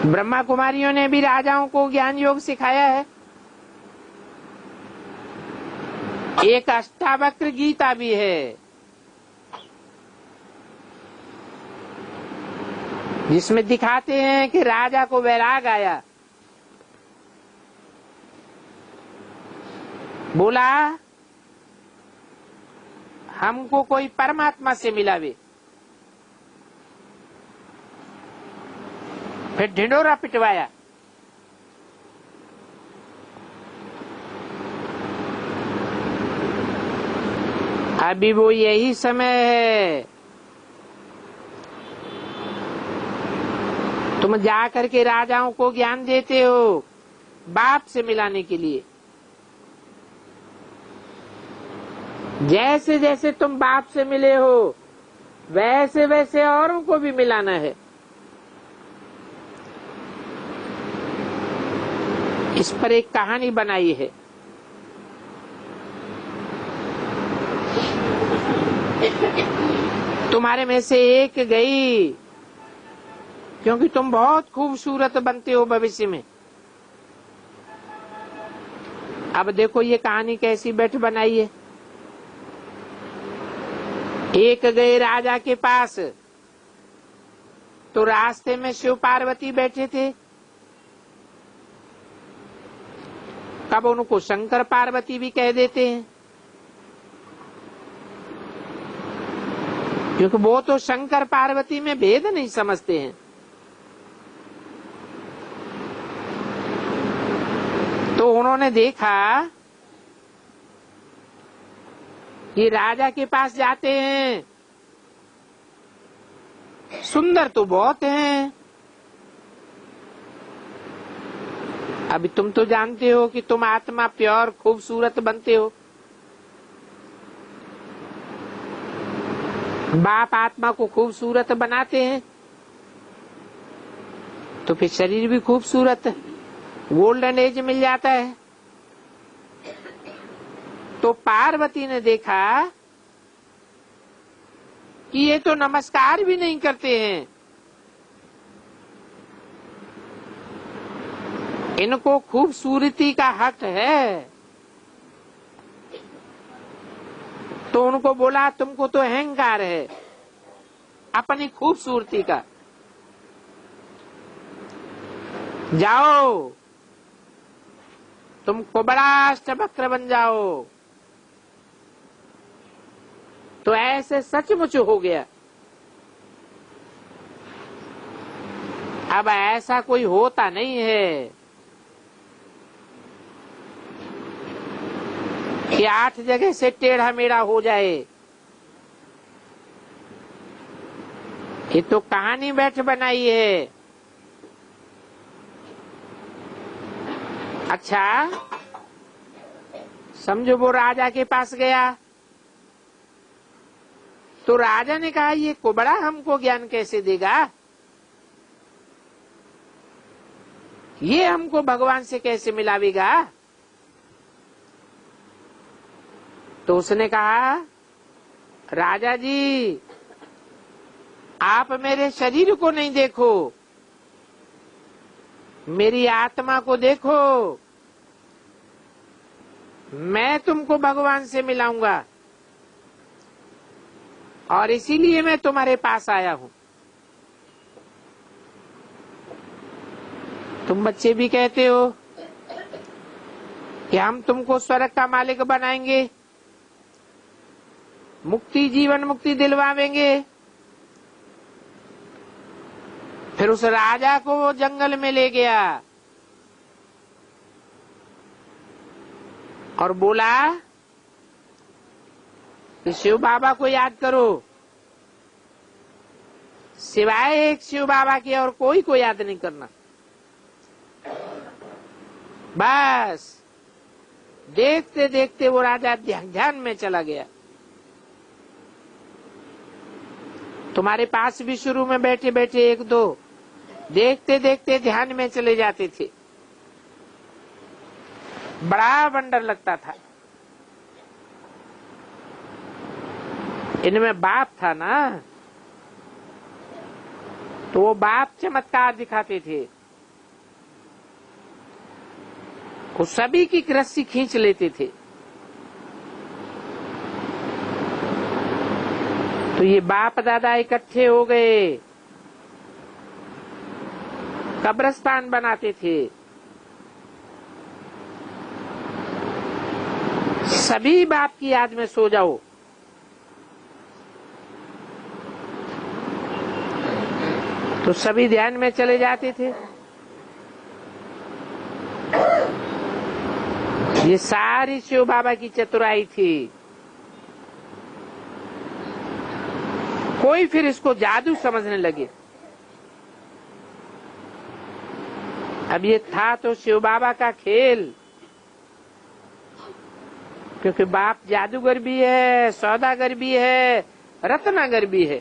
ब्रह्मा कुमारियों ने भी राजाओं को ज्ञान योग सिखाया है। एक अष्टावक्र गीता भी है, जिसमें दिखाते हैं कि राजा को वैराग आया, बोला हमको कोई परमात्मा से मिलावे। फिर ढिंडोरा पिटवाया। अभी वो यही समय है, तुम जा करके राजाओं को ज्ञान देते हो बाप से मिलाने के लिए। जैसे जैसे तुम बाप से मिले हो वैसे वैसे औरों को भी मिलाना है। इस पर एक कहानी बनाई है। तुम्हारे में से एक गई, क्योंकि तुम बहुत खूबसूरत बनते हो भविष्य में। अब देखो ये कहानी कैसी बैठ बनाई है। एक गए राजा के पास, तो रास्ते में शिव पार्वती बैठे थे। कब उनको शंकर पार्वती भी कह देते हैं, क्योंकि वो तो शंकर पार्वती में भेद नहीं समझते हैं। तो उन्होंने देखा कि राजा के पास जाते हैं, सुंदर तो बहुत हैं। अभी तुम तो जानते हो कि तुम आत्मा प्योर खूबसूरत बनते हो। बाप आत्मा को खूबसूरत बनाते हैं तो फिर शरीर भी खूबसूरत, गोल्डन एज मिल जाता है। तो पार्वती ने देखा कि ये तो नमस्कार भी नहीं करते हैं, इनको खूबसूरती का हक है। तो उनको बोला तुमको तो अहंकार है अपनी खूबसूरती का, जाओ तुमको बड़ा अष्टवक्र बन जाओ। तो ऐसे सचमुच हो गया। अब ऐसा कोई होता नहीं है कि 8 जगह से टेढ़ा मेढ़ा हो जाए। ये तो कहानी बैठ बनाई है। अच्छा समझो वो राजा के पास गया, तो राजा ने कहा ये कुबड़ा हमको ज्ञान कैसे देगा, ये हमको भगवान से कैसे मिलावेगा। तो उसने कहा राजा जी आप मेरे शरीर को नहीं देखो, मेरी आत्मा को देखो, मैं तुमको भगवान से मिलाऊंगा और इसीलिए मैं तुम्हारे पास आया हूं। तुम बच्चे भी कहते हो कि हम तुमको स्वर्ग का मालिक बनाएंगे, मुक्ति जीवन मुक्ति दिलवावेंगे। फिर उस राजा को वो जंगल में ले गया और बोला कि शिव बाबा को याद करो, सिवाय एक शिव बाबा के और कोई को याद नहीं करना। बस देखते देखते वो राजा ध्यान में चला गया। तुम्हारे पास भी शुरू में बैठे बैठे एक दो देखते देखते ध्यान में चले जाते थे, बड़ा वंडर लगता था। इनमें बाप था ना, तो वो बाप चमत्कार दिखाते थे। वो सभी की रस्सी खींच लेते थे। तो ये बाप दादा इकट्ठे हो गए, कब्रिस्तान बनाते थे। सभी बाप की याद में सो जाओ। तो सभी ध्यान में चले जाते थे। ये सारी शिव बाबा की चतुराई थी। कोई फिर इसको जादू समझने लगे। अब ये था तो शिव बाबा का खेल, क्योंकि बाप जादूगर भी है, सौदागर भी है, रत्नागर भी है।